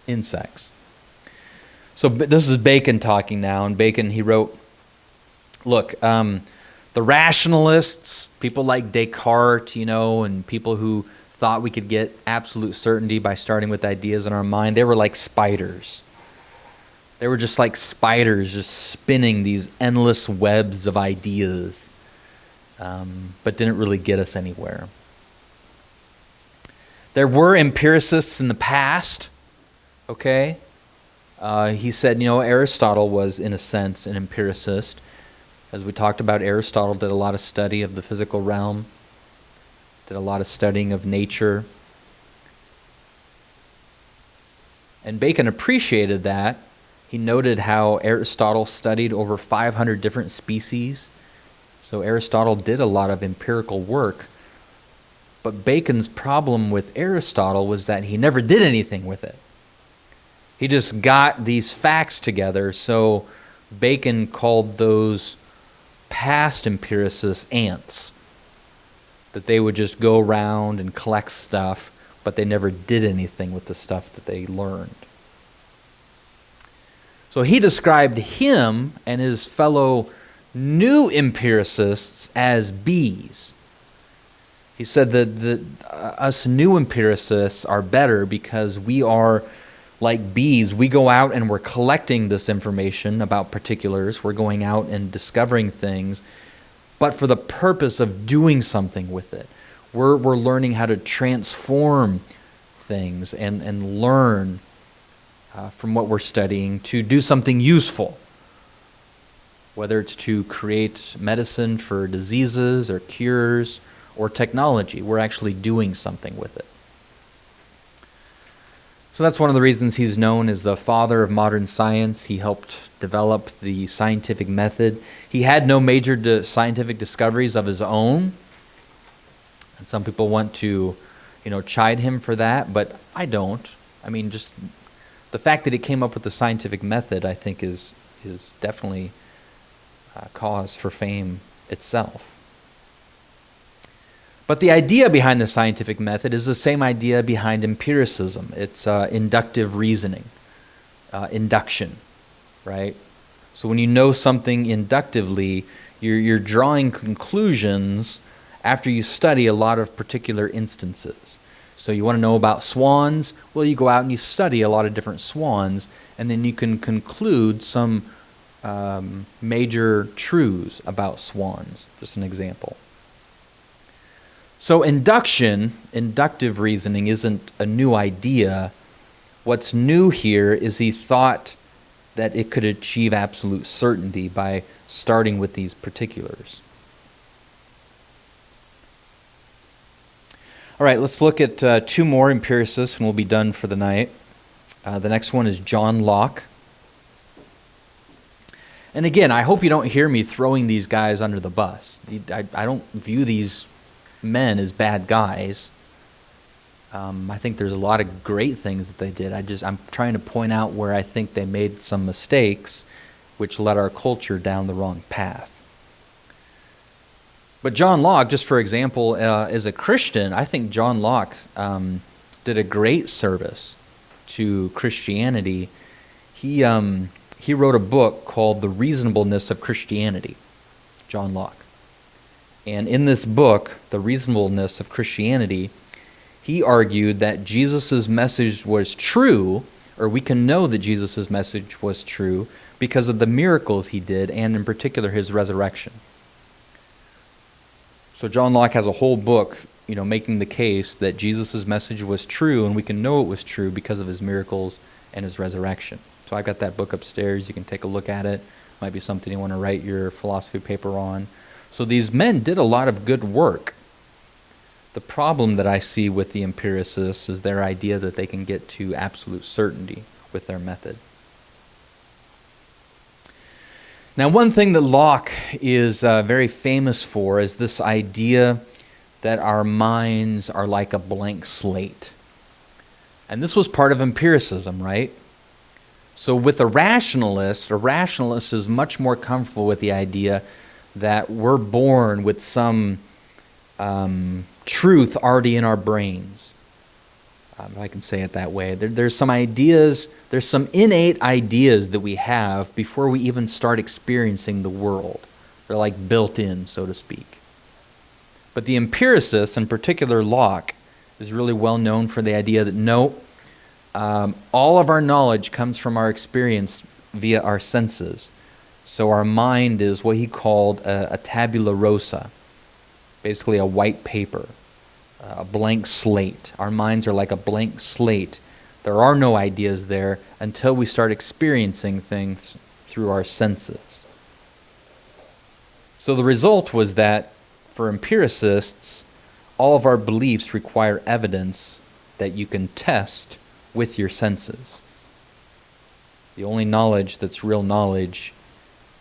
insects. So this is Bacon talking now, and Bacon, he wrote, look, the rationalists, people like Descartes, and people who thought we could get absolute certainty by starting with ideas in our mind, they were like spiders. They were just like spiders, just spinning these endless webs of ideas, but didn't really get us anywhere. There were empiricists in the past, okay? He said, Aristotle was, in a sense, an empiricist. As we talked about, Aristotle did a lot of study of the physical realm, did a lot of studying of nature. And Bacon appreciated that. He noted how Aristotle studied over 500 different species. So Aristotle did a lot of empirical work. But Bacon's problem with Aristotle was that he never did anything with it. He just got these facts together. So Bacon called those past empiricists ants. That they would just go around and collect stuff, but they never did anything with the stuff that they learned. So he described him and his fellow new empiricists as bees. He said that us new empiricists are better because we are like bees. We go out and we're collecting this information about particulars. We're going out and discovering things, but for the purpose of doing something with it. We're learning how to transform things and learn from what we're studying to do something useful, whether it's to create medicine for diseases or cures or technology. We're actually doing something with it. So that's one of the reasons he's known as the father of modern science. He helped develop the scientific method. He had no major scientific discoveries of his own. And some people want to, chide him for that, but I don't. I mean, just the fact that he came up with the scientific method, I think, is definitely a cause for fame itself. But the idea behind the scientific method is the same idea behind empiricism. It's inductive reasoning, induction, right? So when you know something inductively, you're drawing conclusions after you study a lot of particular instances. So you want to know about swans? Well, you go out and you study a lot of different swans, and then you can conclude some major truths about swans. Just an example. So inductive reasoning, isn't a new idea. What's new here is he thought that it could achieve absolute certainty by starting with these particulars. All right, let's look at two more empiricists and we'll be done for the night. The next one is John Locke. And again, I hope you don't hear me throwing these guys under the bus. I don't view these men as bad guys. I think there's a lot of great things that they did. I'm trying to point out where I think they made some mistakes which led our culture down the wrong path. But John Locke, just for example, as a Christian, I think John Locke did a great service to Christianity. He wrote a book called The Reasonableness of Christianity, John Locke. And in this book, The Reasonableness of Christianity, he argued that Jesus' message was true, or we can know that Jesus' message was true because of the miracles he did, and in particular his resurrection. So John Locke has a whole book, making the case that Jesus' message was true, and we can know it was true because of his miracles and his resurrection. So I've got that book upstairs. You can take a look at it. Might be something you want to write your philosophy paper on. So these men did a lot of good work. The problem that I see with the empiricists is their idea that they can get to absolute certainty with their method. Now, one thing that Locke is very famous for is this idea that our minds are like a blank slate. And this was part of empiricism, right? So with a rationalist is much more comfortable with the idea that we're born with some truth already in our brains. If I can say it that way. There's some ideas, there's some innate ideas that we have before we even start experiencing the world. They're like built in, so to speak. But the empiricist, in particular Locke, is really well known for the idea that no, all of our knowledge comes from our experience via our senses. So our mind is what he called a tabula rasa, basically a white paper, a blank slate. Our minds are like a blank slate. There are no ideas there until we start experiencing things through our senses. So the result was that for empiricists, all of our beliefs require evidence that you can test with your senses. The only knowledge that's real knowledge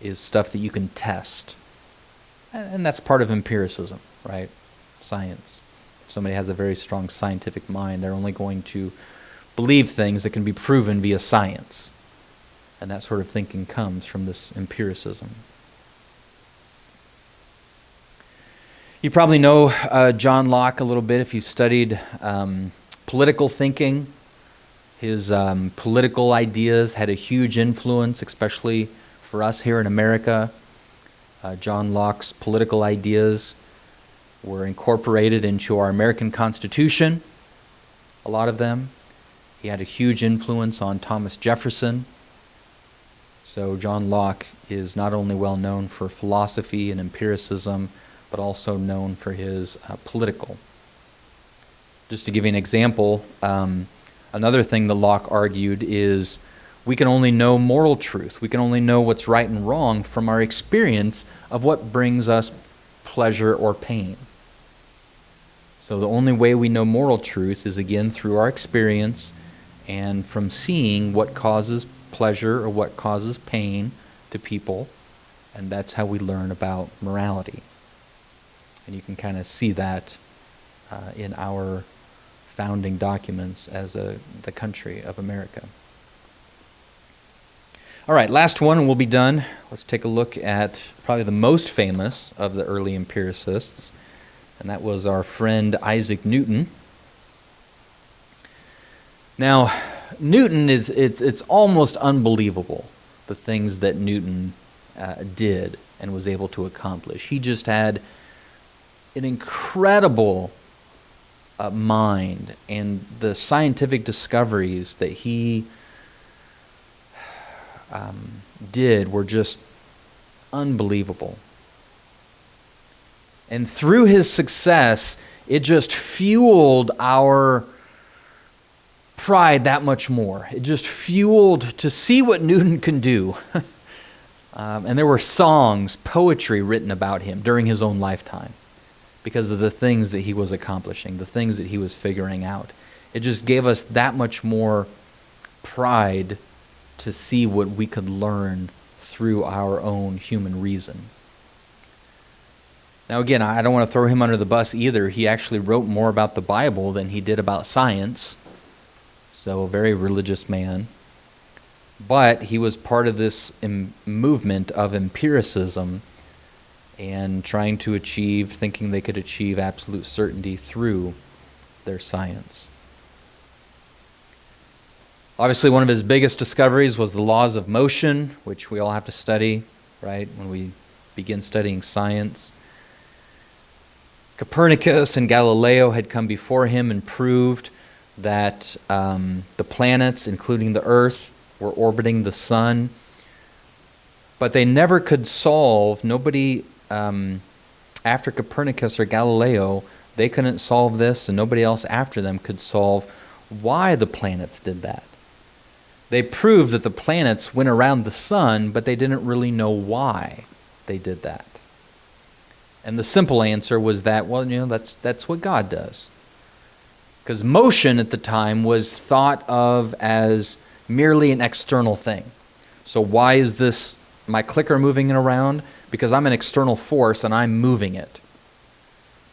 is stuff that you can test. And that's part of empiricism, right? Science. If somebody has a very strong scientific mind, they're only going to believe things that can be proven via science. And that sort of thinking comes from this empiricism. You probably know John Locke a little bit if you've studied political thinking. His political ideas had a huge influence, especially for us here in America. John Locke's political ideas were incorporated into our American Constitution, a lot of them. He had a huge influence on Thomas Jefferson. So John Locke is not only well known for philosophy and empiricism, but also known for his political. Just to give you an example, another thing that Locke argued is we can only know moral truth. We can only know what's right and wrong from our experience of what brings us pleasure or pain. So the only way we know moral truth is, again, through our experience and from seeing what causes pleasure or what causes pain to people, and that's how we learn about morality. And you can kind of see that in our founding documents as the country of America. All right, last one and we'll be done. Let's take a look at probably the most famous of the early empiricists, and that was our friend Isaac Newton. Now, Newton it's almost unbelievable, the things that Newton did and was able to accomplish. He just had an incredible mind, and the scientific discoveries that he did were just unbelievable. And through his success, it just fueled our pride that much more. It just fueled to see what Newton can do. And there were songs, poetry written about him during his own lifetime because of the things that he was accomplishing, the things that he was figuring out. It just gave us that much more pride to see what we could learn through our own human reason. Now again, I don't want to throw him under the bus either. He actually wrote more about the Bible than he did about science. So a very religious man. But he was part of this movement of empiricism and trying to thinking they could achieve absolute certainty through their science. Obviously, one of his biggest discoveries was the laws of motion, which we all have to study, right, when we begin studying science. Copernicus and Galileo had come before him and proved that the planets, including the Earth, were orbiting the sun. But they never could solve, after Copernicus or Galileo, they couldn't solve this, and nobody else after them could solve why the planets did that. They proved that the planets went around the sun, but they didn't really know why they did that. And the simple answer was that, that's what God does. Because motion at the time was thought of as merely an external thing. So why is this, my clicker moving it around? Because I'm an external force and I'm moving it.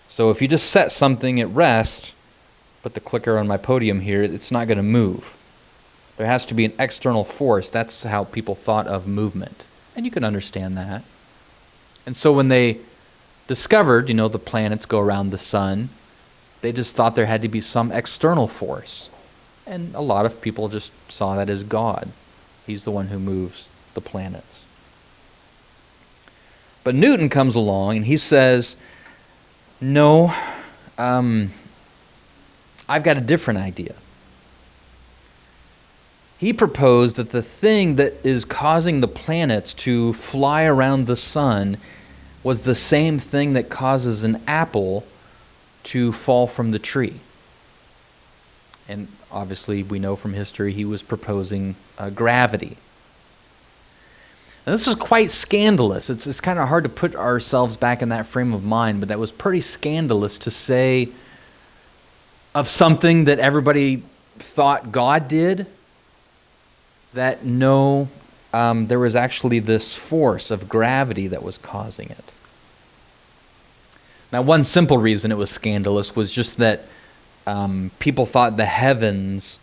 So if you just set something at rest, put the clicker on my podium here, it's not going to move. There has to be an external force. That's how people thought of movement. And you can understand that. And so when they discovered, the planets go around the sun, they just thought there had to be some external force. And a lot of people just saw that as God. He's the one who moves the planets. But Newton comes along and he says, no, I've got a different idea. He proposed that the thing that is causing the planets to fly around the sun was the same thing that causes an apple to fall from the tree. And obviously we know from history he was proposing gravity. And this is quite scandalous. It's kind of hard to put ourselves back in that frame of mind, but that was pretty scandalous to say of something that everybody thought God did, that no, there was actually this force of gravity that was causing it. Now, one simple reason it was scandalous was just that people thought the heavens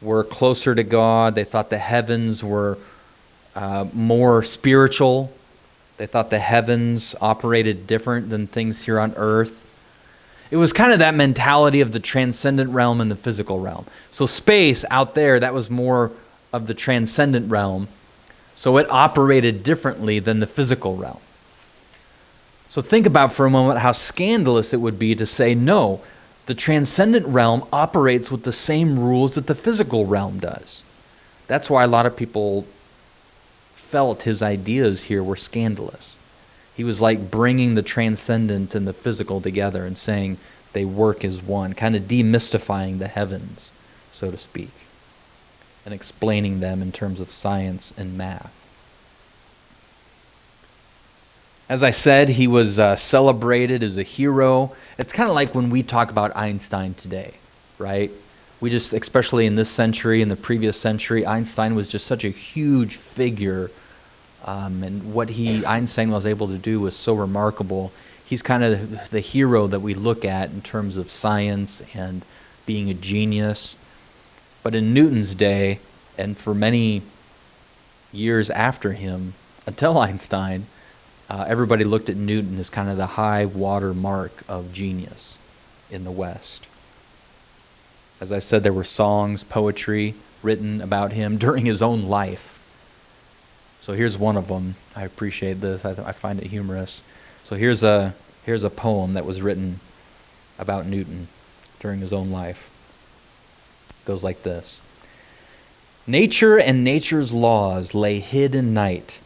were closer to God. They thought the heavens were more spiritual. They thought the heavens operated different than things here on earth. It was kind of that mentality of the transcendent realm and the physical realm. So space out there, that was more of the transcendent realm. So it operated differently than the physical realm. So think about for a moment how scandalous it would be to say, no, the transcendent realm operates with the same rules that the physical realm does. That's why a lot of people felt his ideas here were scandalous. He was like bringing the transcendent and the physical together and saying they work as one, kind of demystifying the heavens, so to speak, and explaining them in terms of science and math. As I said, he was celebrated as a hero. It's kind of like when we talk about Einstein today, right? We just, especially in this century, in the previous century, Einstein was just such a huge figure. And what Einstein was able to do was so remarkable. He's kind of the hero that we look at in terms of science and being a genius. But in Newton's day, and for many years after him, until Einstein, everybody looked at Newton as kind of the high water mark of genius in the West. As I said, there were songs, poetry written about him during his own life. So here's one of them. I appreciate this. I find it humorous. So here's a poem that was written about Newton during his own life. It goes like this. Nature and nature's laws lay hid in night.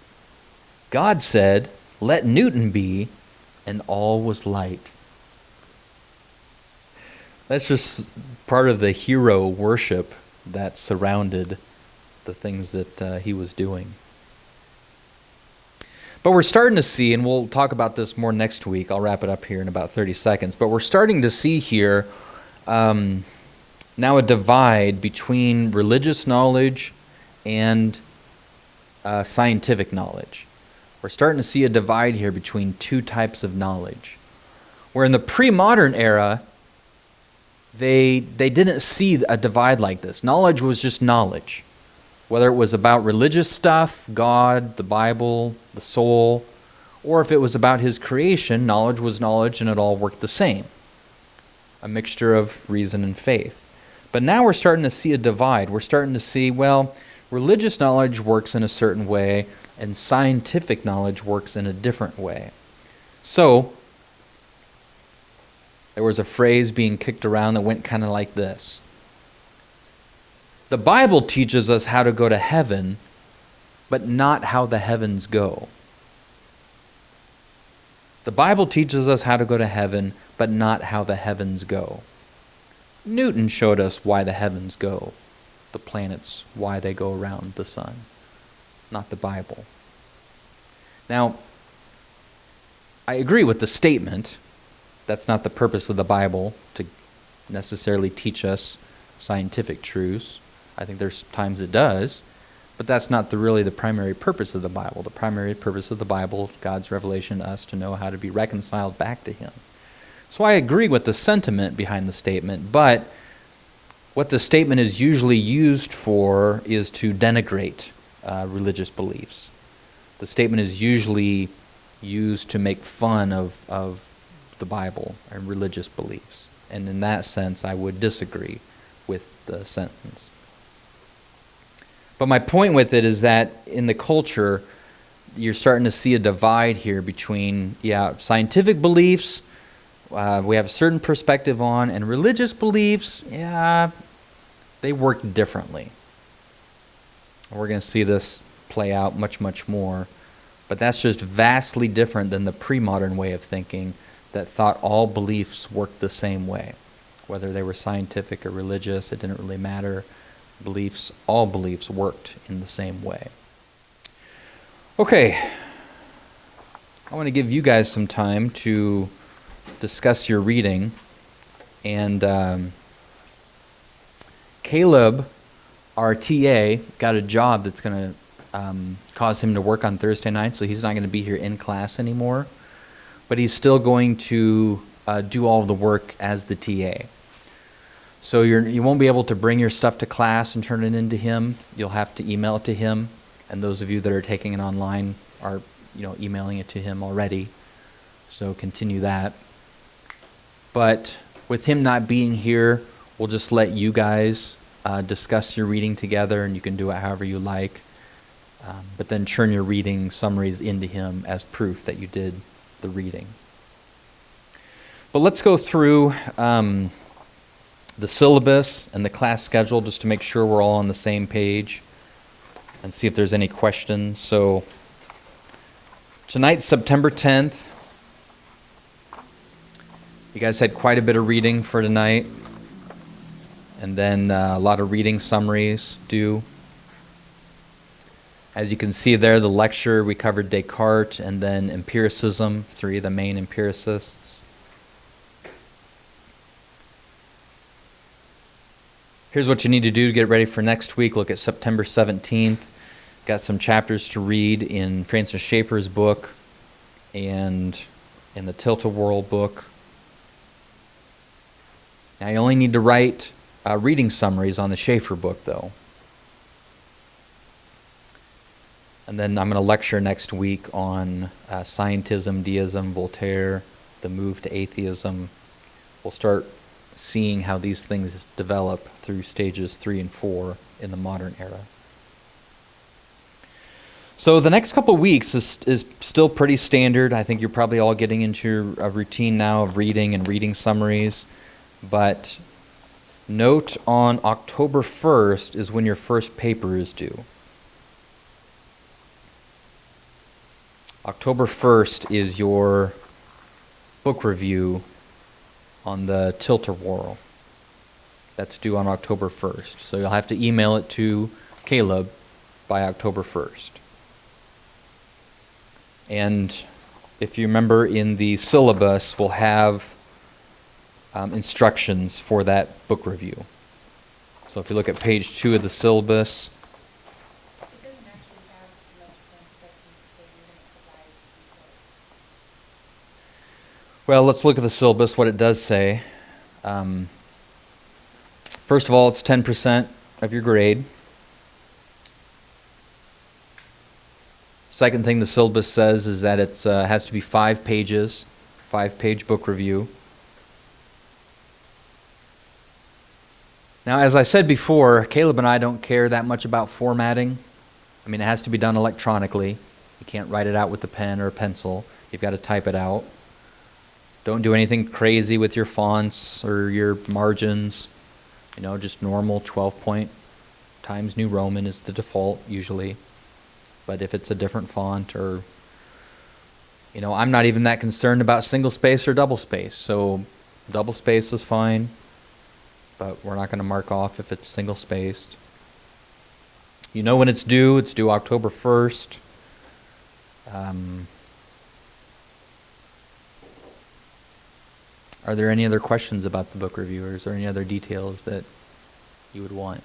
God said, "Let Newton be," and all was light. That's just part of the hero worship that surrounded the things that he was doing. But we're starting to see, and we'll talk about this more next week, I'll wrap it up here in about 30 seconds, but we're starting to see here now a divide between religious knowledge and scientific knowledge. We're starting to see a divide here between two types of knowledge. Where in the pre-modern era, they didn't see a divide like this. Knowledge was just knowledge. Whether it was about religious stuff, God, the Bible, the soul, or if it was about his creation, knowledge was knowledge and it all worked the same. A mixture of reason and faith. But now we're starting to see a divide. We're starting to see, well, religious knowledge works in a certain way and scientific knowledge works in a different way. So, there was a phrase being kicked around that went kind of like this. The Bible teaches us how to go to heaven, but not how the heavens go. The Bible teaches us how to go to heaven, but not how the heavens go. Newton showed us why the heavens go, the planets, why they go around the sun, not the Bible. Now, I agree with the statement. That's not the purpose of the Bible, to necessarily teach us scientific truths. I think there's times it does, but that's not really the primary purpose of the Bible. The primary purpose of the Bible is God's revelation to us to know how to be reconciled back to him. So I agree with the sentiment behind the statement, but what the statement is usually used for is to denigrate religious beliefs. The statement is usually used to make fun of the Bible and religious beliefs. And in that sense, I would disagree with the sentence. But my point with it is that in the culture, you're starting to see a divide here between, scientific beliefs, we have a certain perspective on, and religious beliefs, they work differently. We're going to see this play out much, much more. But that's just vastly different than the pre-modern way of thinking that thought all beliefs worked the same way. Whether they were scientific or religious, it didn't really matter. All beliefs worked in the same way. Okay, I want to give you guys some time to discuss your reading. And Caleb, our TA, got a job that's going to cause him to work on Thursday night, so he's not going to be here in class anymore. But he's still going to do all of the work as the TA. So you won't be able to bring your stuff to class and turn it into him. You'll have to email it to him. And those of you that are taking it online are, emailing it to him already. So continue that. But with him not being here, we'll just let you guys discuss your reading together, and you can do it however you like. But then turn your reading summaries into him as proof that you did the reading. But let's go through the syllabus and the class schedule just to make sure we're all on the same page and see if there's any questions. So tonight's September 10th. You guys had quite a bit of reading for tonight, and then a lot of reading summaries due. As you can see there, the lecture, we covered Descartes and then empiricism, three of the main empiricists. Here's what you need to do to get ready for next week. Look at September 17th. Got some chapters to read in Francis Schaeffer's book and in the Tilt-A-Whirl book. Now you only need to write reading summaries on the Schaeffer book, though. And And then I'm going to lecture next week on scientism, deism, Voltaire, the move to atheism. We'll start seeing how these things develop through stages 3 and 4 in the modern era. So the next couple of weeks is still pretty standard. I think you're probably all getting into a routine now of reading and reading summaries. But note on October 1st is when your first paper is due. October 1st is your book review on the Tilt-A-Whirl. That's due on October 1st. So you'll have to email it to Caleb by October 1st. And if you remember, in the syllabus, we'll have instructions for that book review. So if you look at page 2 of the syllabus,
It doesn't actually have much instructions, so you're going to provide details.
well, let's look at the syllabus, what it does say. First of all, it's 10% of your grade. Second thing the syllabus says is that it has to be 5 pages, 5-page book review. Now, as I said before, Caleb and I don't care that much about formatting. I mean, it has to be done electronically. You can't write it out with a pen or a pencil. You've got to type it out. Don't do anything crazy with your fonts or your margins. Just normal 12-point Times New Roman is the default usually. But if it's a different font or, I'm not even that concerned about single space or double space. So double space is fine, but we're not going to mark off if it's single spaced. When it's due October 1st. Are there any other questions about the book review, or is there any other details that you would want?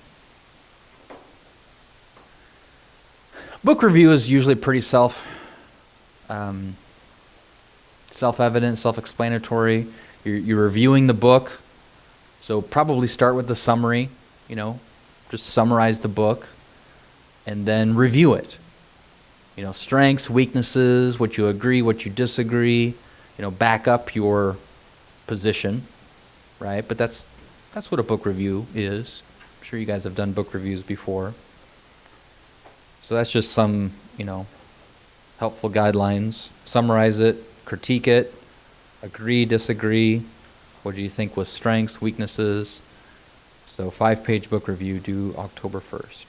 Book review is usually pretty self-evident, self-explanatory. You're reviewing the book, so probably start with the summary, just summarize the book, and then review it. Strengths, weaknesses, what you agree, what you disagree, back up your position, right? But that's what a book review is. I'm sure you guys have done book reviews before. So that's just some, helpful guidelines. Summarize it, critique it, agree, disagree. What do you think was strengths, weaknesses? So 5-page book review due October 1st.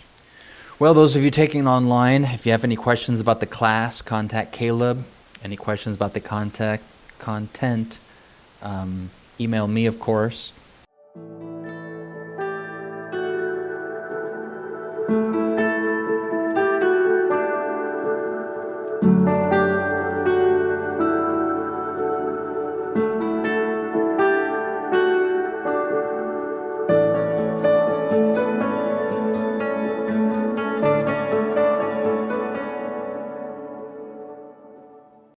Well, those of you taking it online, if you have any questions about the class, contact Caleb. Any questions about the content, email me, of course.